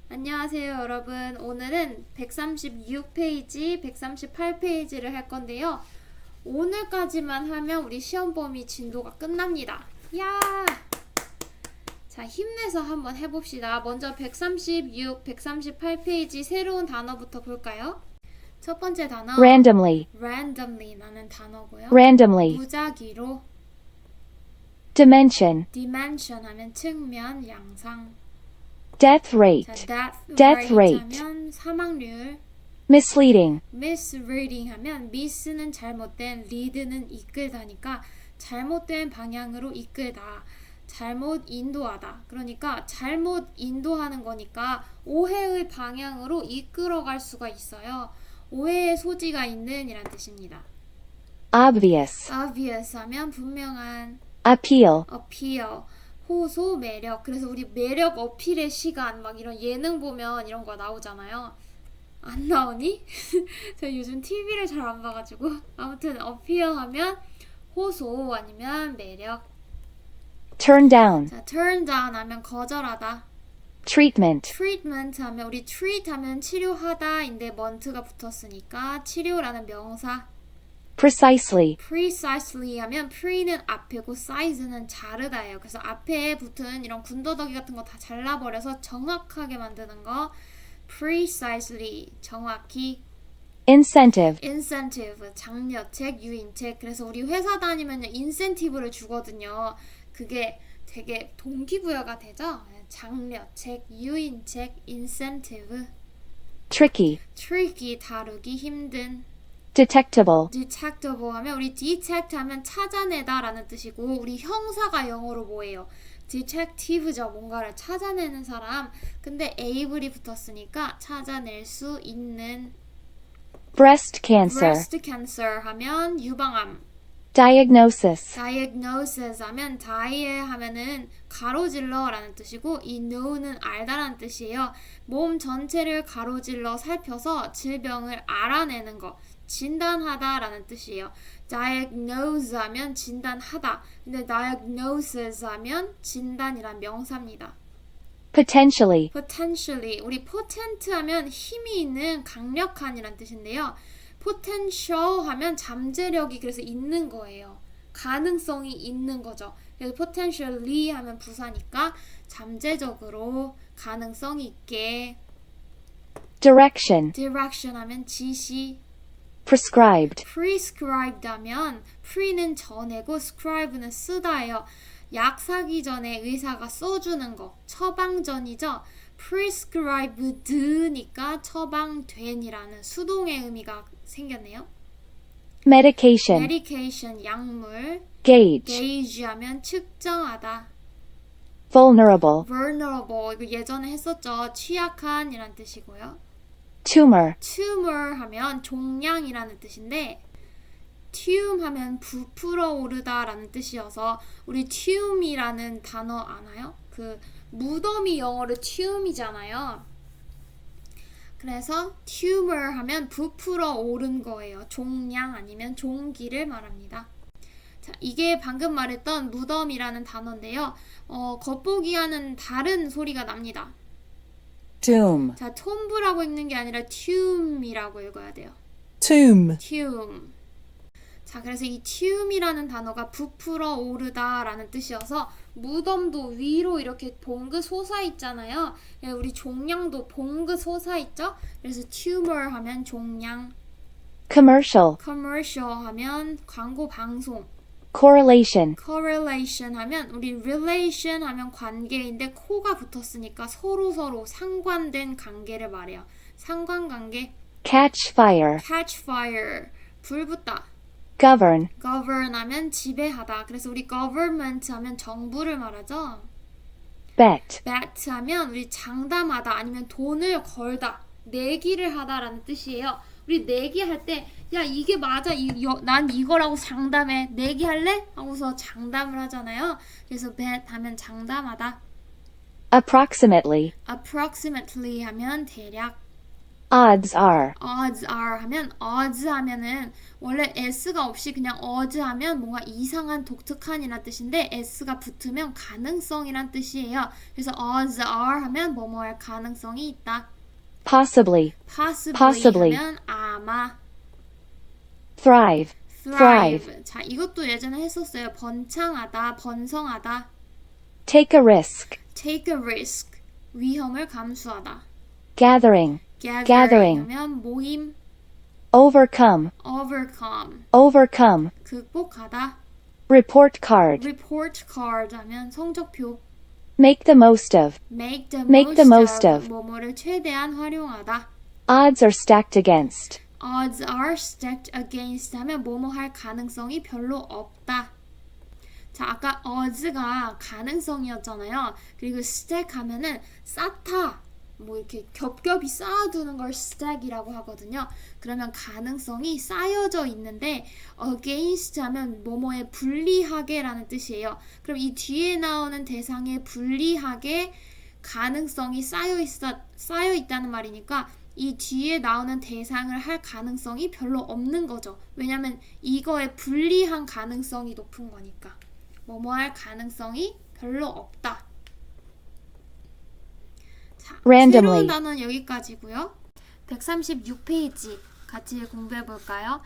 안녕하세요, 여러분. 오늘은 136페이지, 138페이지를 할 건데요. 오늘까지만 하면 우리 시험 범위 진도가 끝납니다. 야! 자, 힘내서 한번 해봅시다. 먼저 136, 138페이지 새로운 단어부터 볼까요? 첫 번째 단어. randomly, randomly라는 단어고요. randomly, 무작위로. dimension, dimension 하면 측면, 양상. death 자, rate, death death rate rate. 하면 사망률. misleading, misreading 하면 miss는 잘못된, lead는 이끌다니까 잘못된 방향으로 이끌다, 잘못 인도하다. 그러니까 잘못 인도하는 거니까 오해의 방향으로 이끌어갈 수가 있어요. 오해의 소지가 있는 이란 뜻입니다. obvious, obvious 하면 분명한, appeal, appeal, 호소, 매력. 그래서 우리 매력 어필의 시간 막 이런 예능 보면 이런 거 나오잖아요. 안 나오니? 제가 요즘 TV를 잘 안 봐가지고. 아무튼 어피어하면 호소 아니면 매력. turn down, 자, turn down 하면 거절하다. treatment, treatment 하면 우리 treat 하면 치료하다인데 ment가 붙었으니까 치료라는 명사. precisely, precisely 하면 pre는 앞에고 size는 자르다예요. 그래서 앞에 붙은 이런 군더더기 같은 거 다 잘라버려서 정확하게 만드는 거. precisely 정확히. incentive, incentive 장려책, 유인책. 그래서 우리 회사 다니면 인센티브를 주거든요. 그게 되게 동기부여가 되죠. 장려책, 유인책, incentive. tricky, tricky 다루기 힘든. detectable, detectable 하면 우리 detect 하면 찾아내다 라는 뜻이고, 우리 형사가 영어로 뭐예요? detective죠. 뭔가를 찾아내는 사람. 근데 able이 붙었으니까 찾아낼 수 있는. breast cancer, breast cancer 하면 유방암. diagnosis, diagnosis 하면 die 하면은 가로질러 라는 뜻이고, 이 know는 알다라는 뜻이에요. 몸 전체를 가로질러 살펴서 질병을 알아내는 거, 진단하다 라는 뜻이에요. diagnose 하면 진단하다. 근데 diagnosis 하면 진단이란 명사입니다. potentially, potentially, 우리 potent 하면 힘이 있는, 강력한 이란 뜻인데요. potential 하면 잠재력이 그래서 있는 거예요. 가능성이 있는 거죠. 그래서 potentially 하면 부사니까 잠재적으로 가능성 있게. direction, direction 하면 지시. prescribed, prescribed 하면 pre는 전에고 scribe는 쓰다예요. 약 사기 전에 의사가 써주는 거, 처방전이죠. prescribed니까 처방된이라는 수동의 의미가 생겼네요. medication, medication 약물. gauge, gauge 하면 측정하다. vulnerable, vulnerable 이거 예전에 했었죠. 취약한 이란 뜻이고요. tumor, tumor 하면 종양이라는 뜻인데, tumor 하면 부풀어 오르다 라는 뜻이어서 우리 tomb이라는 단어 아나요? 그 무덤이 영어로 tomb이잖아요. 그래서 tumor 하면 부풀어 오른 거예요. 종양 아니면 종기를 말합니다. 자, 이게 방금 말했던 무덤이라는 단어인데요. 겉보기와는 다른 소리가 납니다. tomb, 자, tombe라고 읽는 게 아니라 tomb이라고 읽어야 돼요. tomb, tomb. 자, 그래서 이 tomb이라는 단어가 부풀어 오르다 라는 뜻이어서 무덤도 위로 이렇게 봉긋 솟아 있잖아요. 우리 종양도 봉긋 솟아 있죠. 그래서 tumor 하면 종양. commercial, commercial 하면 광고 방송. correlation, correlation 하면 우리 relation 하면 관계인데 코가 붙었으니까 서로 상관된 관계를 말해요. 상관관계. catch fire, catch fire 불 붙다. govern, govern 하면 지배하다. 그래서 우리 government 하면 정부를 말하죠. bet, bet 하면 우리 장담하다 아니면 돈을 걸다, 내기를 하다라는 뜻이에요. 우리 내기 할 때 야 이게 맞아, 난 이거라고 장담해, 내기 할래? 하고서 장담을 하잖아요. 그래서 bet 하면 장담하다. approximately, approximately 하면 대략. Odds are. odds are 하면 odds 하면은 원래 s가 없이 그냥 odds 하면 뭔가 이상한 독특한이란 뜻인데 s가 붙으면 가능성이란 뜻이에요. 그래서 odds are 하면 뭐뭐할 가능성이 있다. Possibly. Possibly. 하면 아마. Thrive. thrive. 자, 이것도 예전에 했었어요. 번창하다, 번성하다. Take a risk. take a risk. 위험을 감수하다. Gathering. Gathering. 하면 모임. Overcome. overcome. Overcome. 극복하다. Report card. report card 하면 성적표. Make the most of. make the most of. 뭐뭐를 최대한 활용하다. Odds are stacked against. odds are stacked against 하면 뭐뭐 할 가능성이 별로 없다. 자, 아까 odds가 가능성이었잖아요. 그리고 stack 하면은 쌓다. 뭐 이렇게 겹겹이 쌓아두는 걸 stack이라고 하거든요. 그러면 가능성이 쌓여져 있는데 against 하면 뭐뭐에 불리하게라는 뜻이에요. 그럼 이 뒤에 나오는 대상에 불리하게 가능성이 쌓여 있다는 말이니까 이 뒤에 나오는 대상을 할 가능성이 별로 없는 거죠. 왜냐면 이거에 불리한 가능성이 높은 거니까. 뭐뭐 할 가능성이 별로 없다. 자, Randomly. 새로운 단어는 여기까지고요. 136페이지 같이 공부해 볼까요?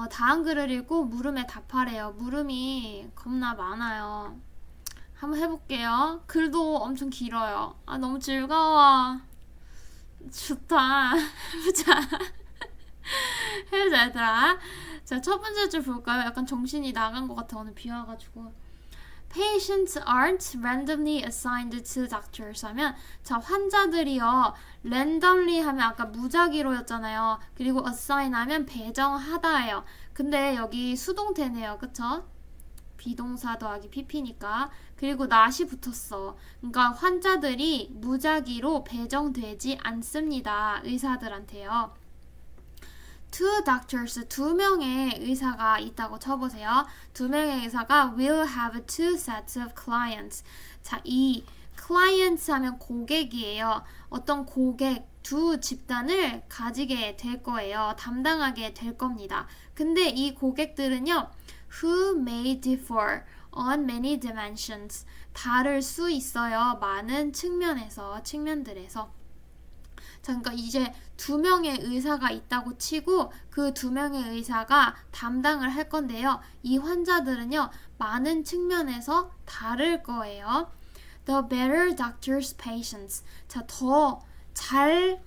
다음 글을 읽고 물음에 답하래요. 물음이 겁나 많아요. 한번 해볼게요. 글도 엄청 길어요. 아, 너무 즐거워. 좋다. 해보자. 해보자, 얘들아. 자, 첫 번째 줄 볼까요? 약간 정신이 나간 것 같아. 오늘 비 와가지고. Patients aren't randomly assigned to doctors 하면 자, 환자들이요. randomly 하면 아까 무작위로였잖아요. 그리고 assign 하면 배정하다예요. 근데 여기 수동태네요. 그쵸? 비동사 더하기 pp니까. 그리고 not이 붙었어. 그러니까 환자들이 무작위로 배정되지 않습니다. 의사들한테요. Two doctors, 2명의 의사가 있다고 쳐보세요. 2명의 의사가 will have two sets of clients. 자, 이 clients 하면 고객이에요. 어떤 고객, 두 집단을 가지게 될 거예요. 담당하게 될 겁니다. 근데 이 고객들은요, who may differ on many dimensions. 다를 수 있어요. 많은 측면들에서. 자, 그러니까 이제 2명의 의사가 있다고 치고 그 2명의 의사가 담당을 할 건데요. 이 환자들은요, 많은 측면에서 다를 거예요. The better doctor's patients. 자, 더 잘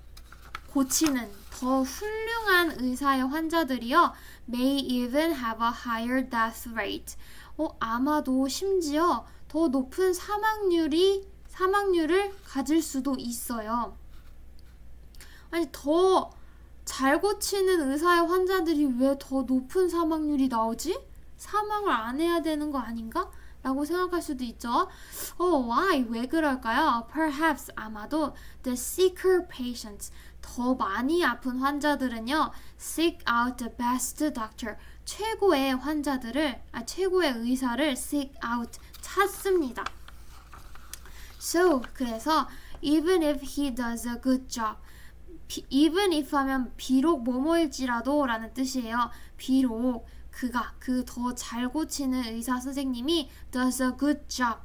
고치는, 더 훌륭한 의사의 환자들이요. May even have a higher death rate. 아마도 심지어 더 높은 사망률을 가질 수도 있어요. 아니, 더 잘 고치는 의사의 환자들이 왜 더 높은 사망률이 나오지? 사망을 안 해야 되는 거 아닌가? 라고 생각할 수도 있죠. Why? 왜 그럴까요? Perhaps, 아마도 the sicker patients, 더 많이 아픈 환자들은요, seek out the best doctor, 최고의 의사를 seek out, 찾습니다. So, 그래서 even if he does a good job, even if 하면 비록 뭐뭐일지라도 라는 뜻이에요. 비록 그가 그 더 잘 고치는 의사 선생님이 does a good job,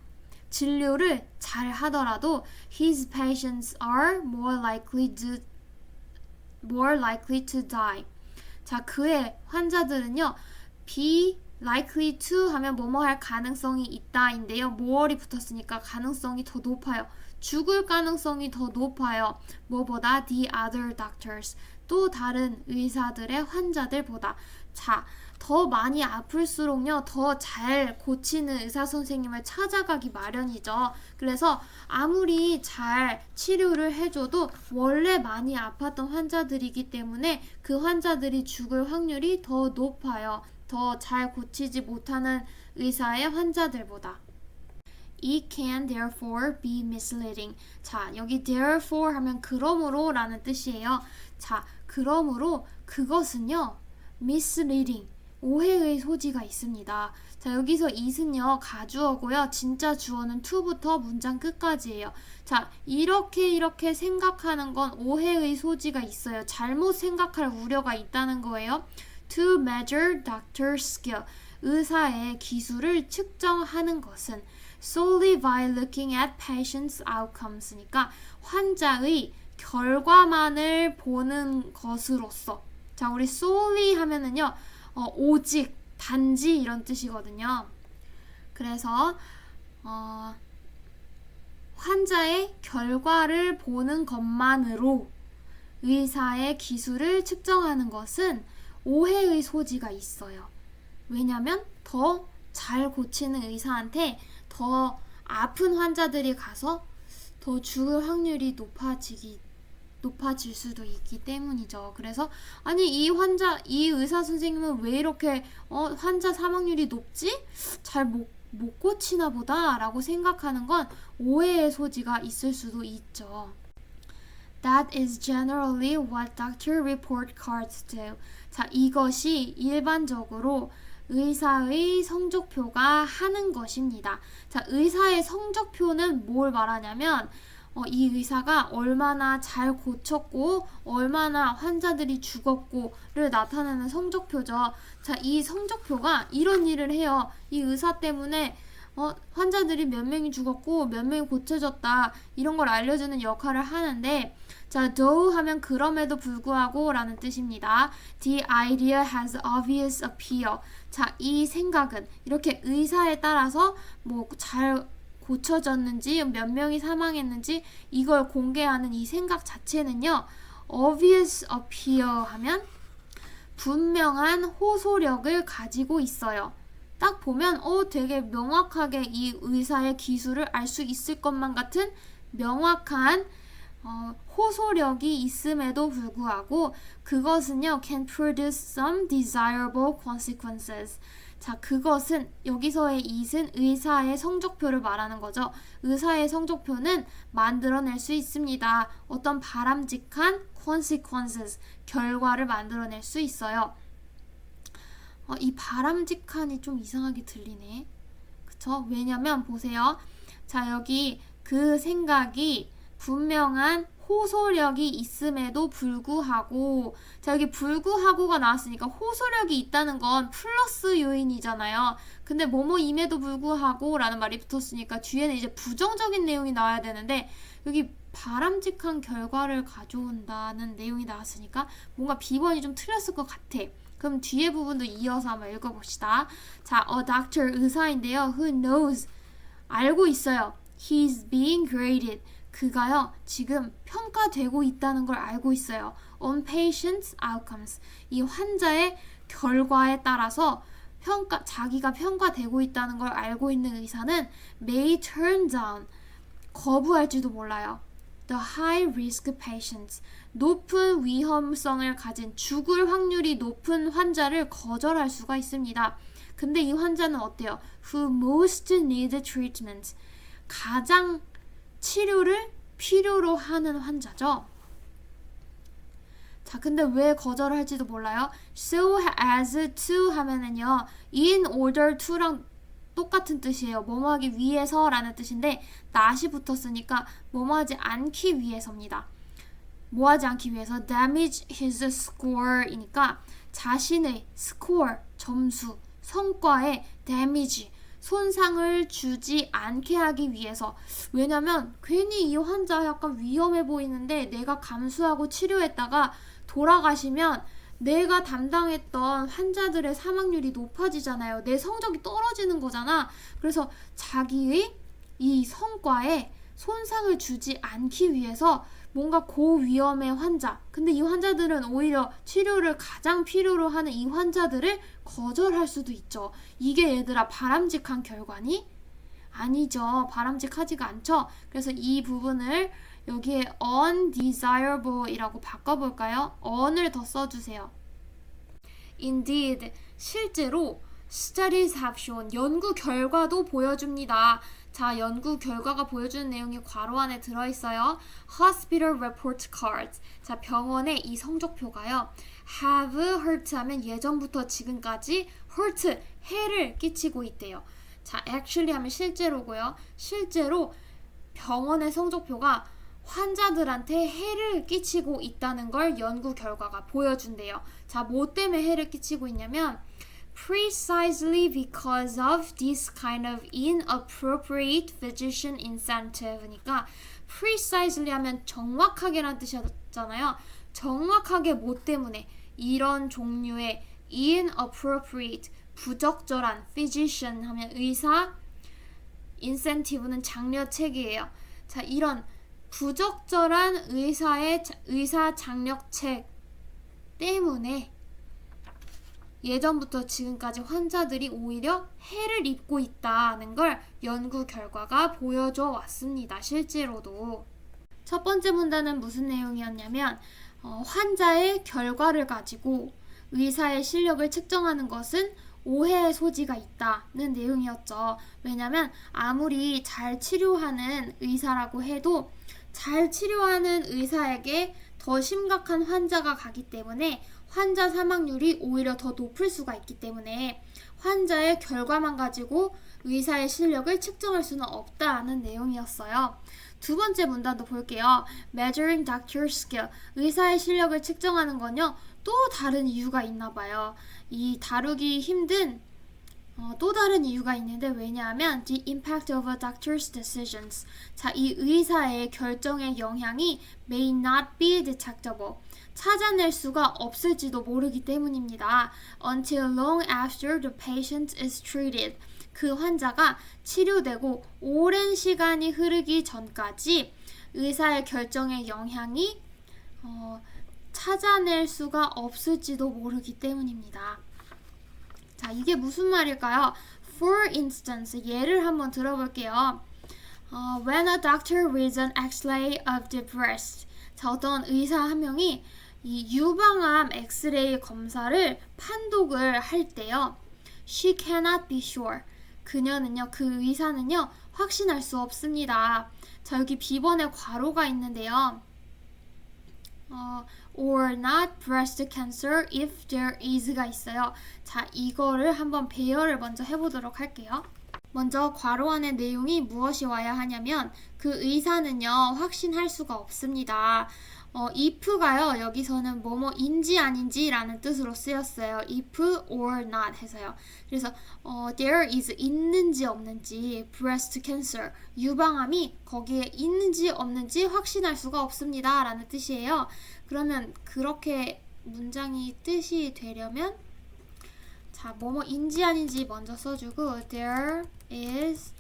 진료를 잘 하더라도 his patients are more likely to die. 자, 그의 환자들은요, be likely to 하면 뭐뭐 할 가능성이 있다인데요. more이 붙었으니까 가능성이 더 높아요. 죽을 가능성이 더 높아요. 뭐보다? The other doctors. 또 다른 의사들의 환자들보다. 자, 더 많이 아플수록요, 더 잘 고치는 의사 선생님을 찾아가기 마련이죠. 그래서 아무리 잘 치료를 해줘도 원래 많이 아팠던 환자들이기 때문에 그 환자들이 죽을 확률이 더 높아요. 더 잘 고치지 못하는 의사의 환자들보다. It can therefore be misleading. 자, 여기 therefore 하면 그러므로 라는 뜻이에요. 자, 그러므로 그것은요, misleading, 오해의 소지가 있습니다. 자, 여기서 it은요, 가주어고요. 진짜 주어는 to부터 문장 끝까지예요. 자, 이렇게 생각하는 건 오해의 소지가 있어요. 잘못 생각할 우려가 있다는 거예요. To measure doctor's skill. 의사의 기술을 측정하는 것은 solely by looking at patient's outcomes니까 환자의 결과만을 보는 것으로서. 자, 우리 solely 하면은요, 오직, 단지 이런 뜻이거든요. 그래서 환자의 결과를 보는 것만으로 의사의 기술을 측정하는 것은 오해의 소지가 있어요. 왜냐면 더 잘 고치는 의사한테 더 아픈 환자들이 가서 더 죽을 확률이 높아질 수도 있기 때문이죠. 그래서 아니 이 의사 선생님은 왜 이렇게 환자 사망률이 높지? 잘 못 고치나 보다 라고 생각하는 건 오해의 소지가 있을 수도 있죠. That is generally what doctor report cards do. 자, 이것이 일반적으로 의사의 성적표가 하는 것입니다. 자, 의사의 성적표는 뭘 말하냐면 이 의사가 얼마나 잘 고쳤고 얼마나 환자들이 죽었고를 나타내는 성적표죠. 자, 이 성적표가 이런 일을 해요. 이 의사 때문에 환자들이 몇 명이 죽었고 몇 명이 고쳐졌다 이런 걸 알려주는 역할을 하는데, 자, though 하면 그럼에도 불구하고 라는 뜻입니다. The idea has obvious appeal. 자, 이 생각은 이렇게 의사에 따라서 뭐 잘 고쳐졌는지 몇 명이 사망했는지 이걸 공개하는 이 생각 자체는요, obvious appeal 하면 분명한 호소력을 가지고 있어요. 딱 보면 되게 명확하게 이 의사의 기술을 알 수 있을 것만 같은 명확한 호소력이 있음에도 불구하고 그것은요, can produce some desirable consequences. 자, 그것은 여기서의 it은 의사의 성적표를 말하는 거죠. 의사의 성적표는 만들어낼 수 있습니다. 어떤 바람직한 consequences, 결과를 만들어낼 수 있어요. 이 바람직한이 좀 이상하게 들리네. 그쵸? 왜냐면 보세요. 자, 여기 그 생각이 분명한 호소력이 있음에도 불구하고, 자, 여기 불구하고가 나왔으니까 호소력이 있다는 건 플러스 요인이잖아요. 근데 뭐뭐임에도 불구하고 라는 말이 붙었으니까 뒤에는 이제 부정적인 내용이 나와야 되는데 여기 바람직한 결과를 가져온다는 내용이 나왔으니까 뭔가 비번이 좀 틀렸을 것 같아. 그럼 뒤에 부분도 이어서 한번 읽어봅시다. 자, a doctor 의사인데요. who knows 알고 있어요. He's being graded. 그가요, 지금 평가되고 있다는 걸 알고 있어요. On patient's outcomes. 이 환자의 결과에 따라서 자기가 평가되고 있다는 걸 알고 있는 의사는 may turn down. 거부할지도 몰라요. The high risk patients. 높은 위험성을 가진 죽을 확률이 높은 환자를 거절할 수가 있습니다. 근데 이 환자는 어때요? Who most need treatment. 가장 치료를 필요로 하는 환자죠. 자, 근데 왜 거절을 할지도 몰라요. So as to 하면은요, in order to랑 똑같은 뜻이에요. 뭐뭐 하기 위해서 라는 뜻인데 not이 붙었으니까 뭐뭐 하지 않기 위해서입니다. 뭐 하지 않기 위해서 damage his score 이니까 자신의 score, 점수, 성과에 damage, 손상을 주지 않게 하기 위해서. 왜냐면 괜히 이 환자 약간 위험해 보이는데 내가 감수하고 치료했다가 돌아가시면 내가 담당했던 환자들의 사망률이 높아지잖아요. 내 성적이 떨어지는 거잖아. 그래서 자기의 이 성과에 손상을 주지 않기 위해서 뭔가 고위험의 환자, 근데 이 환자들은 오히려 치료를 가장 필요로 하는 이 환자들을 거절할 수도 있죠. 이게 얘들아 바람직한 결과니? 아니죠. 바람직하지가 않죠. 그래서 이 부분을 여기에 undesirable 이라고 바꿔볼까요? on을 더 써주세요. Indeed, 실제로 Studies have shown. 연구 결과도 보여줍니다. 자, 연구 결과가 보여주는 내용이 괄호 안에 들어있어요. Hospital report cards. 자, 병원의 이 성적표가요. Have hurt 하면 예전부터 지금까지 hurt, 해를 끼치고 있대요. 자, actually 하면 실제로고요. 실제로 병원의 성적표가 환자들한테 해를 끼치고 있다는 걸 연구 결과가 보여준대요. 자, 뭐 때문에 해를 끼치고 있냐면 precisely because of this kind of inappropriate physician incentive. 그러니까 precisely 하면 정확하게란 뜻이었잖아요. 정확하게 뭐 때문에 이런 종류의 inappropriate, 부적절한 physician 하면 의사, incentive는 장려책이에요. 자, 이런 부적절한 의사 장려책 때문에 예전부터 지금까지 환자들이 오히려 해를 입고 있다는 걸 연구 결과가 보여줘 왔습니다. 실제로도. 첫 번째 문단은 무슨 내용이었냐면 환자의 결과를 가지고 의사의 실력을 측정하는 것은 오해의 소지가 있다는 내용이었죠. 왜냐면 아무리 잘 치료하는 의사라고 해도 잘 치료하는 의사에게 더 심각한 환자가 가기 때문에 환자 사망률이 오히려 더 높을 수가 있기 때문에 환자의 결과만 가지고 의사의 실력을 측정할 수는 없다는 내용이었어요. 두 번째 문단도 볼게요. Measuring doctor's skill. 의사의 실력을 측정하는 건요. 또 다른 이유가 있나 봐요. 이 다루기 힘든 또 다른 이유가 있는데 왜냐하면 the impact of a doctor's decisions. 자, 이 의사의 결정의 영향이 may not be detectable. 찾아낼 수가 없을지도 모르기 때문입니다. Until long after the patient is treated. 그 환자가 치료되고 오랜 시간이 흐르기 전까지 의사의 결정의 영향이 찾아낼 수가 없을지도 모르기 때문입니다. 자, 이게 무슨 말일까요? For instance, 예를 한번 들어볼게요. When a doctor reads an X-ray of the breast. 자, 어떤 의사 한 명이 이 유방암 엑스레이 검사를 판독을 할 때요. She cannot be sure. 그녀는요, 그 의사는요, 확신할 수 없습니다. 자, 여기 B번에 괄호가 있는데요. or not breast cancer if there is가 있어요. 자, 이거를 한번 배열을 먼저 해보도록 할게요. 먼저 괄호 안의 내용이 무엇이 와야 하냐면 그 의사는요 확신할 수가 없습니다. if가요 여기서는 뭐뭐인지 아닌지 라는 뜻으로 쓰였어요. if or not 해서요. 그래서 there is 있는지 없는지 breast cancer 유방암이 거기에 있는지 없는지 확신할 수가 없습니다 라는 뜻이에요. 그러면 그렇게 문장이 뜻이 되려면 자, 뭐뭐인지 아닌지 먼저 써주고 there is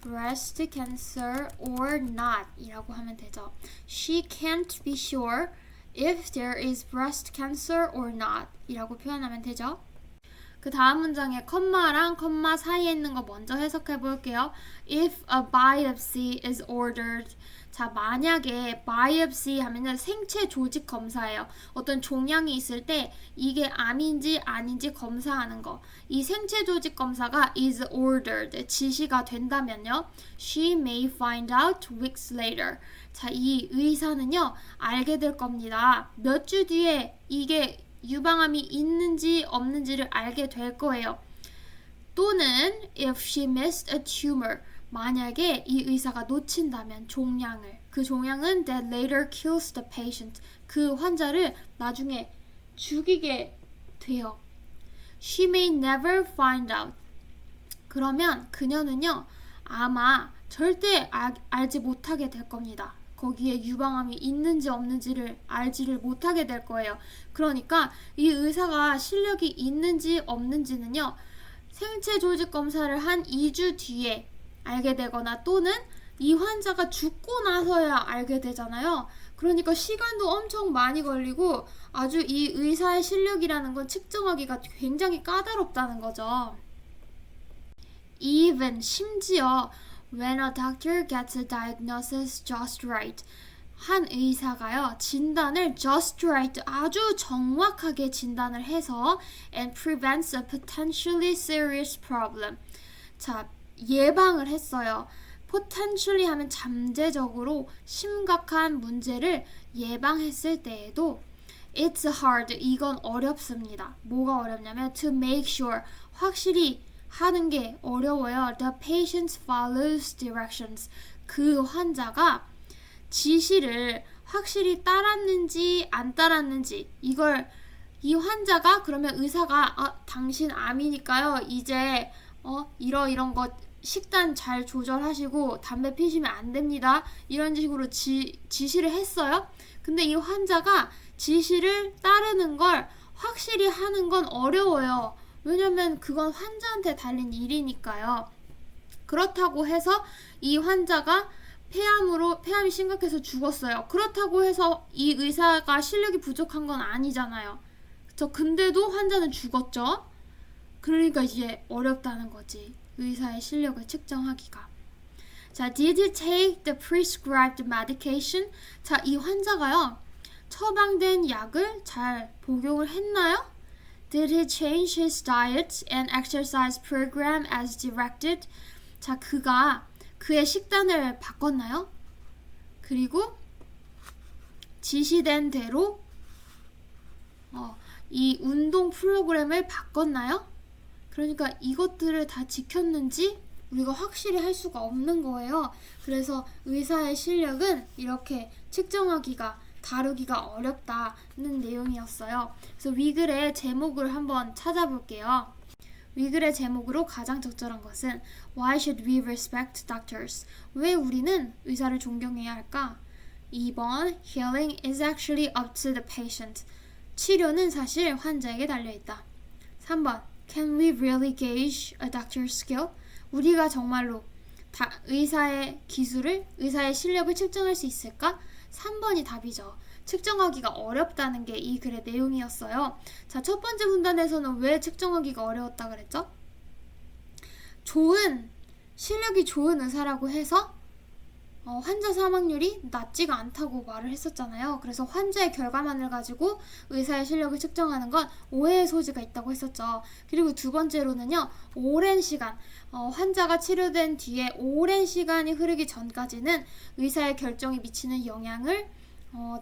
breast cancer or not 이라고 하면 되죠. She can't be sure if there is breast cancer or not 이라고 표현하면 되죠. 그 다음 문장에 컴마랑 컴마 사이에 있는 거 먼저 해석해 볼게요. If a biopsy is ordered. 자, 만약에 biopsy 하면은 생체 조직 검사예요. 어떤 종양이 있을 때 이게 암인지 아닌지 검사하는 거. 이 생체 조직 검사가 is ordered. 지시가 된다면요. She may find out weeks later. 자, 이 의사는요. 알게 될 겁니다. 몇 주 뒤에 이게 유방암이 있는지 없는지를 알게 될 거예요. 또는 if she missed a tumor. 만약에 이 의사가 놓친다면 종양을 그 종양은 that later kills the patient 그 환자를 나중에 죽이게 돼요. She may never find out. 그러면 그녀는요 아마 절대 알지 못하게 될 겁니다. 거기에 유방암이 있는지 없는지를 알지를 못하게 될 거예요. 그러니까 이 의사가 실력이 있는지 없는지는요 생체 조직 검사를 한 2주 뒤에 알게 되거나 또는 이 환자가 죽고 나서야 알게 되잖아요. 그러니까 시간도 엄청 많이 걸리고 아주 이 의사의 실력이라는 건 측정하기가 굉장히 까다롭다는 거죠. Even 심지어 when a doctor gets a diagnosis just right. 한 의사가요, 진단을 just right, 아주 정확하게 진단을 해서 and prevents a potentially serious problem. 자, 예방을 했어요. potentially 하면 잠재적으로 심각한 문제를 예방했을 때에도 it's hard, 이건 어렵습니다. 뭐가 어렵냐면 to make sure, 확실히 하는 게 어려워요. The patient follows directions. 그 환자가 지시를 확실히 따랐는지 안 따랐는지, 이걸 이 환자가 그러면 의사가 당신 암이니까요, 이제 이런 것 식단 잘 조절하시고 담배 피시면 안 됩니다, 이런 식으로 지시를 했어요. 근데 이 환자가 지시를 따르는 걸 확실히 하는 건 어려워요. 왜냐면 그건 환자한테 달린 일이니까요. 그렇다고 해서 이 환자가 폐암이 심각해서 죽었어요. 그렇다고 해서 이 의사가 실력이 부족한 건 아니잖아요. 그쵸? 근데도 환자는 죽었죠. 그러니까 이제 어렵다는 거지, 의사의 실력을 측정하기가. 자, did he take the prescribed medication? 자, 이 환자가요, 처방된 약을 잘 복용을 했나요? Did he change his diet and exercise program as directed? 자, 그가 그의 식단을 바꿨나요? 그리고 지시된 대로 이 운동 프로그램을 바꿨나요? 그러니까 이것들을 다 지켰는지 우리가 확실히 할 수가 없는 거예요. 그래서 의사의 실력은 이렇게 측정하기가, 다루기가 어렵다는 내용이었어요. 그래서 위글의 제목을 한번 찾아볼게요. 위글의 제목으로 가장 적절한 것은 Why should we respect doctors? 왜 우리는 의사를 존경해야 할까? 2번 Healing is actually up to the patient. 치료는 사실 환자에게 달려있다. 3번 Can we really gauge a doctor's skill? 우리가 정말로 의사의 기술을, 의사의 실력을 측정할 수 있을까? 3번이 답이죠. 측정하기가 어렵다는 게 이 글의 내용이었어요. 자, 첫 번째 문단에서는 왜 측정하기가 어려웠다 그랬죠? 실력이 좋은 의사라고 해서 환자 사망률이 낮지가 않다고 말을 했었잖아요. 그래서 환자의 결과만을 가지고 의사의 실력을 측정하는 건 오해의 소지가 있다고 했었죠. 그리고 두 번째로는요, 오랜 시간, 환자가 치료된 뒤에 오랜 시간이 흐르기 전까지는 의사의 결정이 미치는 영향을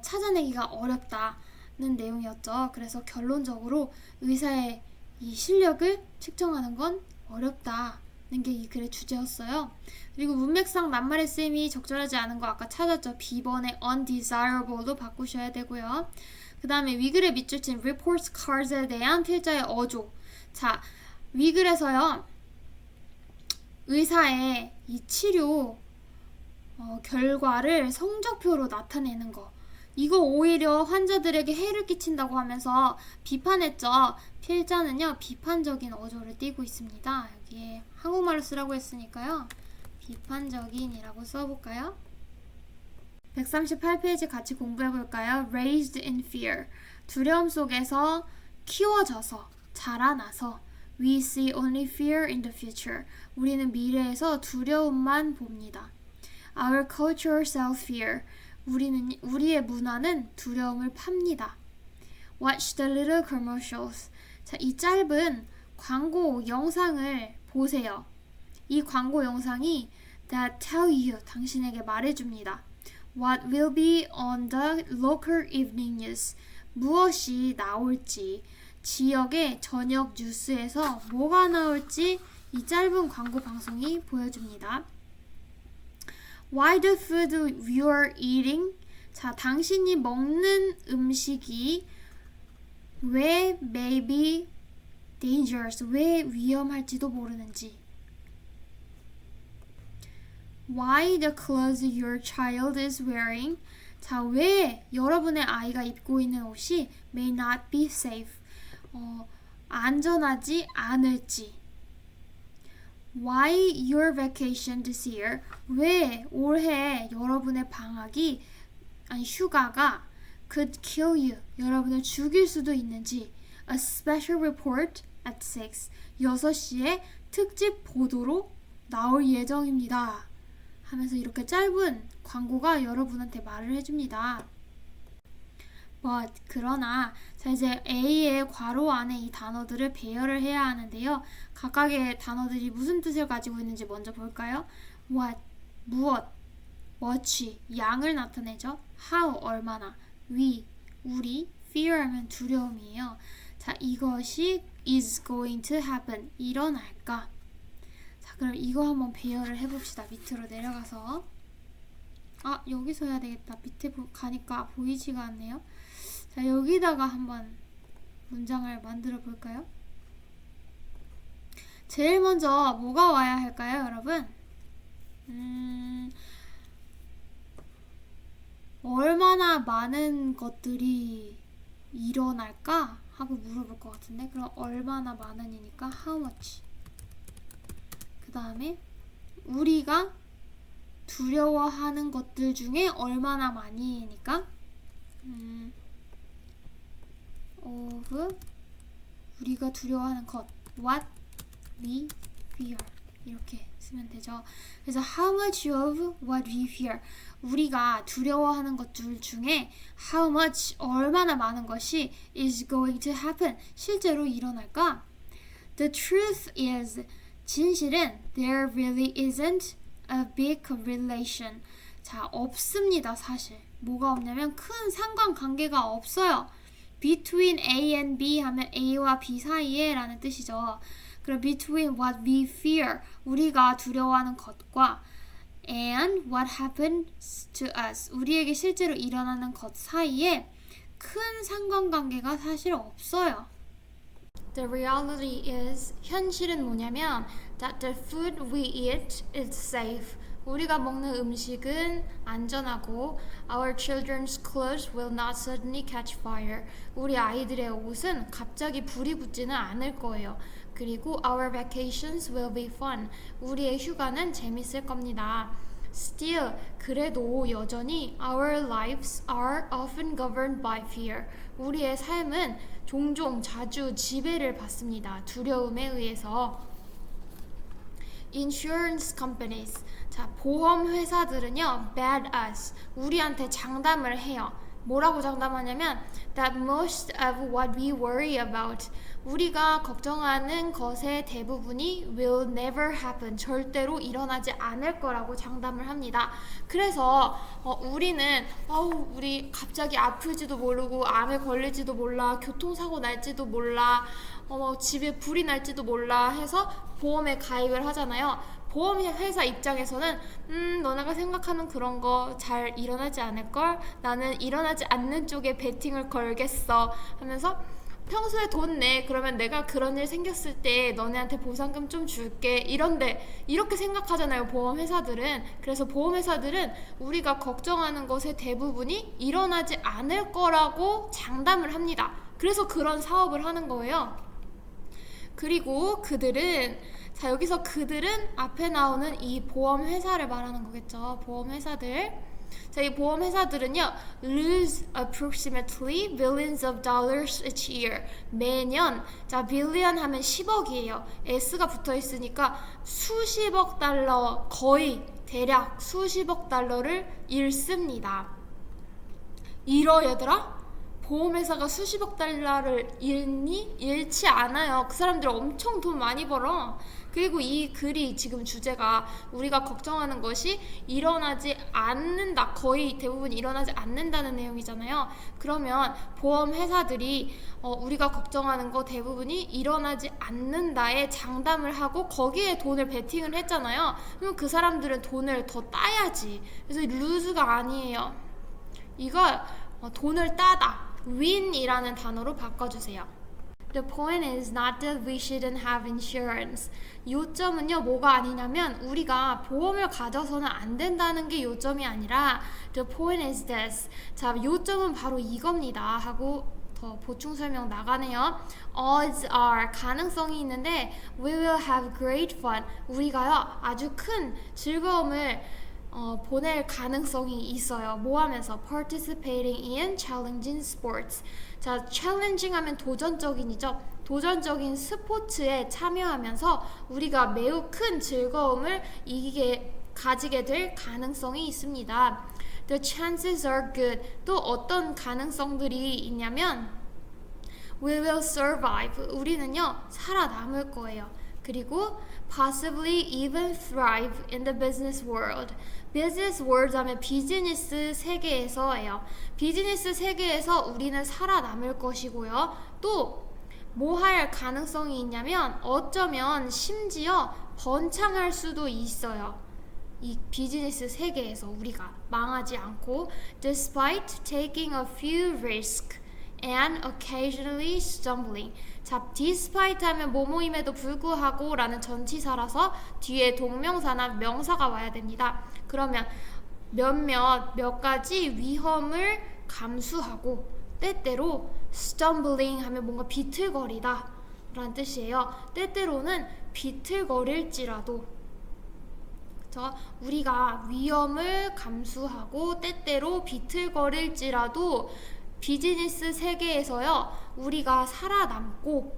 찾아내기가 어렵다는 내용이었죠. 그래서 결론적으로 의사의 이 실력을 측정하는 건 어렵다는 게 이 글의 주제였어요. 그리고 문맥상 낱말의 쓰임이 적절하지 않은 거 아까 찾았죠. B번의 undesirable도 바꾸셔야 되고요. 그 다음에 위글의 밑줄 친 report cards에 대한 필자의 어조. 자, 위글에서요, 의사의 이 치료 결과를 성적표로 나타내는 거, 이거 오히려 환자들에게 해를 끼친다고 하면서 비판했죠. 필자는요, 비판적인 어조를 띠고 있습니다. 여기에 한국말로 쓰라고 했으니까요, 비판적인이라고 써볼까요? 138페이지 같이 공부해볼까요? Raised in fear. 두려움 속에서 키워져서, 자라나서. We see only fear in the future. 우리는 미래에서 두려움만 봅니다. Our culture sells fear. 우리의 문화는 두려움을 팝니다. Watch the little commercials. 자, 이 짧은 광고 영상을 보세요. 이 광고 영상이 that tell you, 당신에게 말해줍니다. What will be on the local evening news. 무엇이 나올지, 지역의 저녁 뉴스에서 뭐가 나올지 이 짧은 광고 방송이 보여줍니다. Why the food you are eating? 자, 당신이 먹는 음식이 왜 may be dangerous, 왜 위험할지도 모르는지. Why the clothes your child is wearing? 자, 왜 여러분의 아이가 입고 있는 옷이 may not be safe, 안전하지 않을지. Why your vacation this year? 왜 올해 여러분의 휴가가 could kill you, 여러분을 죽일 수도 있는지. A special report at 6, 6시에 특집 보도로 나올 예정입니다 하면서 이렇게 짧은 광고가 여러분한테 말을 해줍니다. But 그러나 자 이제 A의 괄호 안에 이 단어들을 배열을 해야 하는데요. 각각의 단어들이 무슨 뜻을 가지고 있는지 먼저 볼까요? What 무엇, much 양을 나타내죠. How 얼마나, we 우리, fear 하면 두려움이에요. 자 이것이 is going to happen 일어날까? 자 그럼 이거 한번 배열을 해봅시다. 밑으로 내려가서 여기서 해야 되겠다. 밑에 가니까 보이지가 않네요. 자 여기다가 한번 문장을 만들어 볼까요? 제일 먼저 뭐가 와야 할까요, 여러분? 얼마나 많은 것들이 일어날까? 하고 물어볼 것 같은데 그럼 얼마나 많은이니까 how much 그 다음에 우리가 두려워하는 것들 중에 얼마나 많이니까 of 우리가 두려워하는 것 what we fear 이렇게 쓰면 되죠. 그래서 how much of what we fear 우리가 두려워하는 것들 중에 how much 얼마나 많은 것이 is going to happen 실제로 일어날까? The truth is 진실은 there really isn't a big relation 자 없습니다. 사실 뭐가 없냐면 큰 상관관계가 없어요. Between A and B 하면 A와 B 사이에 라는 뜻이죠. 그럼 between what we fear 우리가 두려워하는 것과 and what happens to us 우리에게 실제로 일어나는 것 사이에 큰 상관관계가 사실 없어요. The reality is 현실은 뭐냐면 that the food we eat is safe 우리가 먹는 음식은 안전하고 our children's clothes will not suddenly catch fire 우리 아이들의 옷은 갑자기 불이 붙지는 않을 거예요. 그리고 our vacations will be fun 우리의 휴가는 재밌을 겁니다. Still 그래도 여전히 our lives are often governed by fear 우리의 삶은 종종 자주 지배를 받습니다. 두려움에 의해서. Insurance companies 자 보험 회사들은요 bad us 우리한테 장담을 해요. 뭐라고 장담하냐면 that most of what we worry about 우리가 걱정하는 것의 대부분이 will never happen 절대로 일어나지 않을 거라고 장담을 합니다. 그래서 우리는 우리 갑자기 아플지도 모르고 암에 걸릴지도 몰라 교통사고 날지도 몰라 집에 불이 날지도 몰라 해서 보험에 가입을 하잖아요. 보험회사 입장에서는 너네가 생각하는 그런 거 잘 일어나지 않을걸? 나는 일어나지 않는 쪽에 베팅을 걸겠어 하면서 평소에 돈 내. 그러면 내가 그런 일 생겼을 때 너네한테 보상금 좀 줄게. 이렇게 생각하잖아요, 보험회사들은. 그래서 보험회사들은 우리가 걱정하는 것의 대부분이 일어나지 않을 거라고 장담을 합니다. 그래서 그런 사업을 하는 거예요. 그리고 그들은 자 여기서 그들은 앞에 나오는 이 보험회사를 말하는 거겠죠. 보험회사들. 자, 이 보험회사들은요 lose approximately billions of dollars each year 매년 자 billion 하면 10억이에요. S가 붙어 있으니까 수십억 달러 거의 대략 수십억 달러를 잃습니다. 잃어 얘들아? 보험회사가 수십억 달러를 잃니? 잃지 않아요. 그 사람들 엄청 돈 많이 벌어. 그리고 이 글이 지금 주제가 우리가 걱정하는 것이 일어나지 않는다. 거의 대부분 일어나지 않는다는 내용이잖아요. 그러면 보험회사들이 우리가 걱정하는 거 대부분이 일어나지 않는다에 장담을 하고 거기에 돈을 베팅을 했잖아요. 그럼 그 사람들은 돈을 더 따야지. 그래서 루즈가 아니에요. 이걸 돈을 따다. win이라는 단어로 바꿔주세요. The point is not that we shouldn't have insurance. 요점은요 뭐가 아니냐면 우리가 보험을 가져서는 안 된다는 게 요점이 아니라 the point is this. 자 요점은 바로 이겁니다 하고 더 보충 설명 나가네요. Odds are 가능성이 있는데 we will have great fun. 우리가요 아주 큰 즐거움을 보낼 가능성이 있어요. 뭐 하면서? Participating in challenging sports. 자, challenging 하면 도전적인이죠. 도전적인 스포츠에 참여하면서 우리가 매우 큰 즐거움을 이기게 가지게 될 가능성이 있습니다. The chances are good. 또 어떤 가능성들이 있냐면 We will survive. 우리는요 살아남을 거예요. 그리고 possibly even thrive in the business world. business world 하면 비즈니스 세계에서예요. 비즈니스 세계에서 우리는 살아남을 것이고요. 또 뭐 할 가능성이 있냐면 어쩌면 심지어 번창할 수도 있어요. 이 비즈니스 세계에서 우리가 망하지 않고 despite taking a few risks and occasionally stumbling. 자, despite 하면 뭐뭐임에도 불구하고 라는 전치사라서 뒤에 동명사나 명사가 와야 됩니다. 그러면 몇 가지 위험을 감수하고 때때로 stumbling 하면 뭔가 비틀거리다 라는 뜻이에요. 때때로는 비틀거릴지라도 우리가 위험을 감수하고 때때로 비틀거릴지라도 비즈니스 세계에서요 우리가 살아남고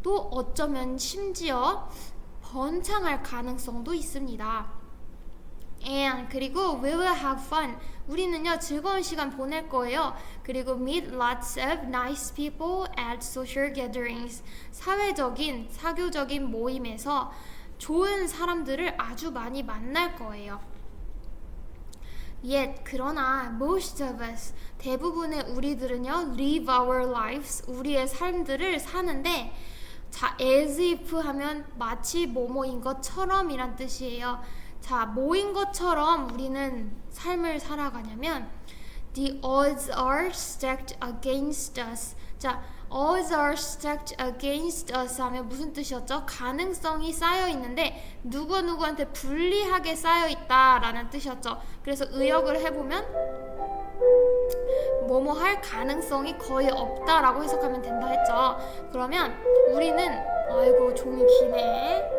또 어쩌면 심지어 번창할 가능성도 있습니다. And 그리고 we will have fun. 우리는요 즐거운 시간 보낼 거예요. 그리고 meet lots of nice people at social gatherings. 사교적인 모임에서 좋은 사람들을 아주 많이 만날 거예요. Yet 그러나 most of us 대부분의 우리들은요 live our lives 우리의 삶들을 사는데 자 as if 하면 마치 뭐뭐인 것처럼 이란 뜻이에요. 자 뭐인 것처럼 우리는 삶을 살아가냐면 the odds are stacked against us. 자 odds are stacked against us 하면 무슨 뜻이었죠? 가능성이 쌓여 있는데 누구한테 불리하게 쌓여 있다라는 뜻이었죠. 그래서 의역을 해보면 뭐뭐 할 가능성이 거의 없다라고 해석하면 된다 했죠. 그러면 우리는 아이고 종이 기네.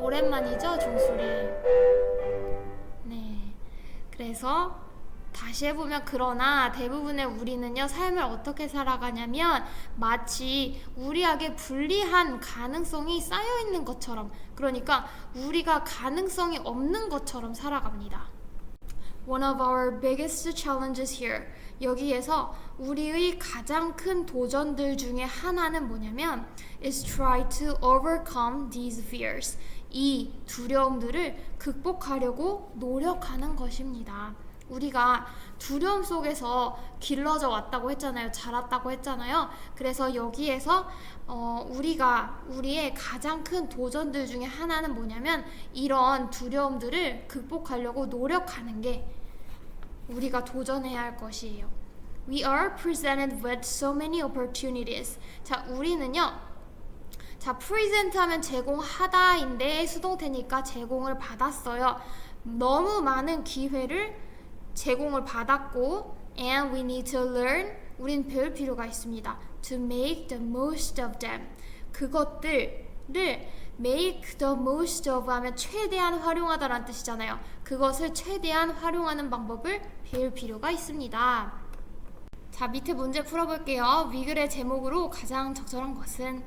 오랜만이죠 종소리. 네. 그래서 다시 해보면 그러나 대부분의 우리는요 삶을 어떻게 살아가냐면 마치 우리에게 불리한 가능성이 쌓여있는 것처럼 그러니까 우리가 가능성이 없는 것처럼 살아갑니다. One of our biggest challenges here 여기에서 우리의 가장 큰 도전들 중에 하나는 뭐냐면 is try to overcome these fears 이 두려움들을 극복하려고 노력하는 것입니다. 우리가 두려움 속에서 길러져 왔다고 했잖아요. 자랐다고 했잖아요. 그래서 여기에서 우리의 가장 큰 도전들 중에 하나는 뭐냐면 이런 두려움들을 극복하려고 노력하는 게 우리가 도전해야 할 것이에요. We are presented with so many opportunities. 자, 우리는요. 자, present 하면 제공하다인데 수동태니까 제공을 받았어요. 너무 많은 기회를 제공을 받았고 and we need to learn 우린 배울 필요가 있습니다. to make the most of them 그것들을 make the most of 하면 최대한 활용하다라는 뜻이잖아요. 그것을 최대한 활용하는 방법을 배울 필요가 있습니다. 자 밑에 문제 풀어볼게요. 위글의 제목으로 가장 적절한 것은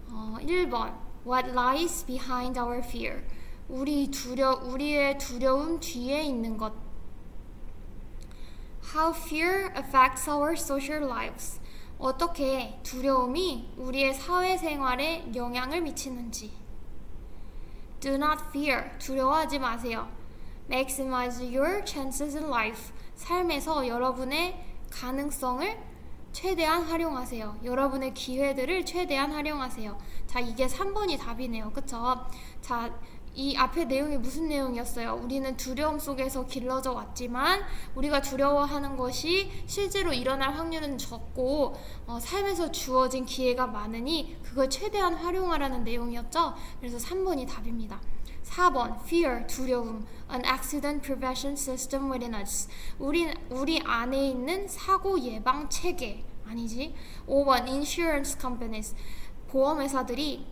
1번 What lies behind our fear 우리의 두려움 뒤에 있는 것 How fear affects our social lives. 어떻게 두려움이 우리의 사회생활에 영향을 미치는지. Do not fear. 두려워하지 마세요. Maximize your chances in life. 삶에서 여러분의 가능성을 최대한 활용하세요. 여러분의 기회들을 최대한 활용하세요. 자, 이게 3번이 답이네요. 그쵸? 자, 이 앞에 내용이 무슨 내용이었어요? 우리는 두려움 속에서 길러져 왔지만 우리가 두려워하는 것이 실제로 일어날 확률은 적고 삶에서 주어진 기회가 많으니 그걸 최대한 활용하라는 내용이었죠? 그래서 3번이 답입니다. 4번 fear, 두려움 An accident prevention system within us 우리 안에 있는 사고 예방 체계 아니지? 5번 insurance companies 보험회사들이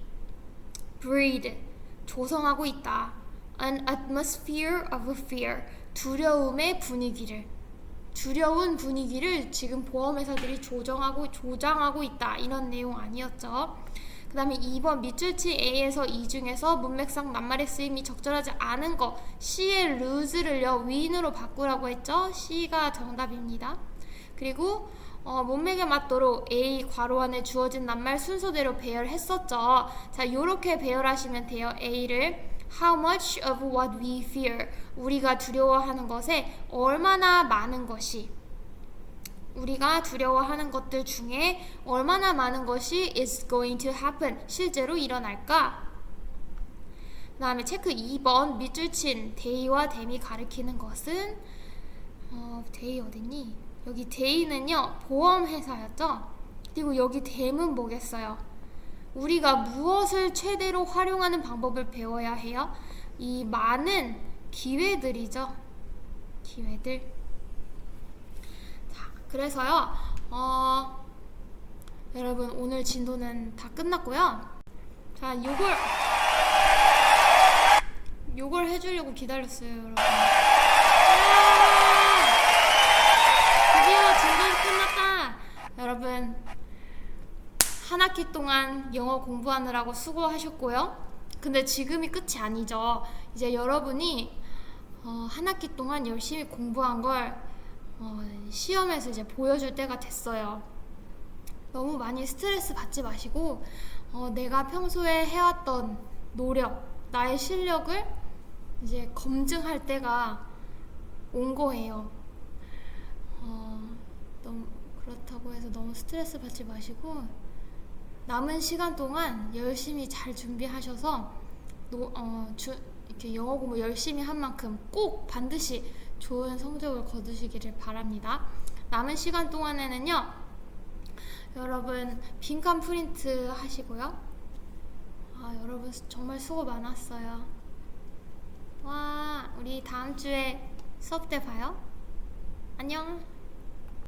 breed 조성하고 있다. An atmosphere of fear. 두려움의 분위기를 두려운 분위기를 지금 보험회사들이 조장하고 있다. 이런 내용 아니었죠. 그 다음에 2번 밑줄치 A에서 이 중에서 문맥상 낱말의 쓰임이 적절하지 않은 거 C의 lose를요 win으로 바꾸라고 했죠. C가 정답입니다. 그리고 문맥에 맞도록 A 괄호 안에 주어진 낱말 순서대로 배열했었죠. 자, 요렇게 배열하시면 돼요. A를 How much of what we fear, 우리가 두려워하는 것에 얼마나 많은 것이, 우리가 두려워하는 것들 중에 얼마나 많은 것이 is going to happen, 실제로 일어날까? 그 다음에 체크 2번 밑줄친 day와 them이 가리키는 것은 day 어딨니? 여기 day는요 보험회사였죠? 그리고 여기 them은 뭐겠어요? 우리가 무엇을 최대로 활용하는 방법을 배워야 해요? 이 많은 기회들이죠. 기회들. 자, 그래서요. 여러분 오늘 진도는 다 끝났고요. 자, 요걸 해주려고 기다렸어요, 여러분. 드디어 진도는 끝났다. 여러분. 한 학기 동안 영어 공부하느라고 수고하셨고요. 근데 지금이 끝이 아니죠. 이제 여러분이 한 학기 동안 열심히 공부한 걸 시험에서 이제 보여줄 때가 됐어요. 너무 많이 스트레스 받지 마시고 내가 평소에 해왔던 노력, 나의 실력을 이제 검증할 때가 온 거예요. 너무 그렇다고 해서 너무 스트레스 받지 마시고 남은 시간 동안 열심히 잘 준비하셔서 이렇게 영어 공부 열심히 한 만큼 꼭 반드시 좋은 성적을 거두시기를 바랍니다. 남은 시간 동안에는요, 여러분 빈칸 프린트 하시고요. 여러분 정말 수고 많았어요. 와, 우리 다음 주에 수업 때 봐요. 안녕.